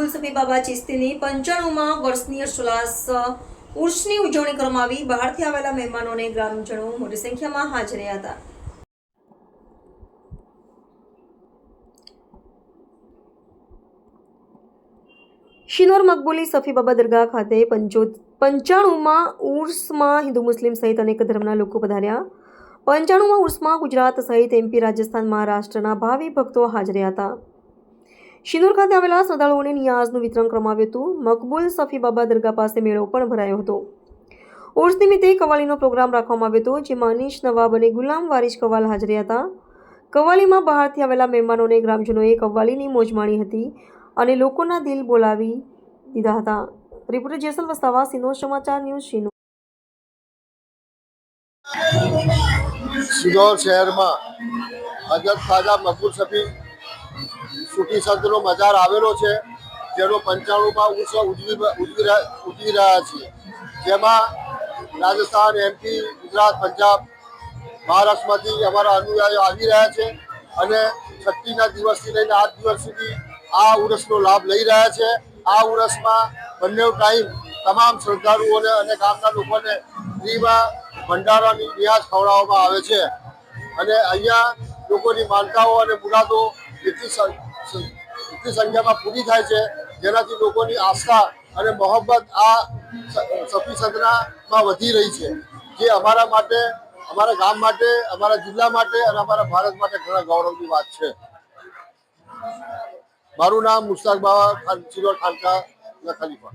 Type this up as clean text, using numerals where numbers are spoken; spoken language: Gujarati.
મકબૂલ સફી બાબા ચિશ્તીની 95માં વર્ષની હર્ષોલ્લાસ ઉર્સની ઉજવણી કરવામાં આવી। બહારથી આવેલા મહેમાનો અને ગ્રામજનો મોટી સંખ્યામાં હાજર રહ્યા હતા। શિનોર મકબૂલી સફી બાબા દરગાહ ખાતે 95માં ઉર્સમાં હિન્દુ મુસ્લિમ સહિત અનેક ધર્મના લોકો પધાર્યા। 95માં ઉર્સમાં ગુજરાત સહિત એમપી, રાજસ્થાન, મહારાષ્ટ્રના ભાવિ ભક્તો હાજર રહ્યા હતા। શિનોર ખાતે આવેલા શ્રદ્ધાળુઓને નિયાઝનું વિતરણ કરવામાં આવ્યું હતું। મકબૂલ સફી બાબા દરગાહ પાસે મેળો પણ ભરાયો હતો। ઉર્સ નિમિત્તે કવાલીનો પ્રોગ્રામ રાખવામાં આવ્યો હતો, જેમાં અનીશ નવાબ અને ગુલામ વારિસ કવાલ હાજર રહ્યા હતા। કવાલીમાં બહારથી આવેલા મહેમાનો અને ગ્રામજનોએ કવાલીની મોજ માણી હતી અને લોકોના દિલ બોલાવી દીધા હતા। રિપોર્ટર જેસલ વસ્તાવા, શિનોર સમાચાર ન્યૂઝ, શિનોર। શિનોર શહેરમાં હજરત ખ્વાજા મકબૂલ સફી સૂફી સંતનો મજાર આવેલો છે, જેનો 95માં ઉર્સ ઉજવી રહ્યા છીએ, જેમાં રાજસ્થાન, એમપી, ગુજરાત, પંજાબ, મહારાષ્ટ્રમાંથી અમારા અનુયાયીઓ આવી રહ્યા છે અને છઠ્ઠીના દિવસથી લઈને 8 દિવસ સુધી આ ઉર્સનો લાભ લઈ રહ્યા છે। આ ઉર્સમાં બંને ટાઈમ તમામ શ્રદ્ધાળુઓને અને ગામના લોકોને ફ્રીમાં ભંડારાની રિયાઝ ખવડાવવામાં આવે છે અને અહીંયા લોકોની માનતાઓ અને મુરાદો એટલી સંખ્યામાં પૂરી થાય છે, જેનાથી લોકોની આસ્થા અને મોહબ્બત આ સફી સદનામાં વધી રહી છે, જે અમારા માટે, અમારા ગામ માટે, અમારા જિલ્લા માટે અને અમારા ભારત માટે ઘણા ગૌરવની વાત છે। મારું નામ મુશ્તાક બાવા, શિનોર ખાનકા ખલીફા।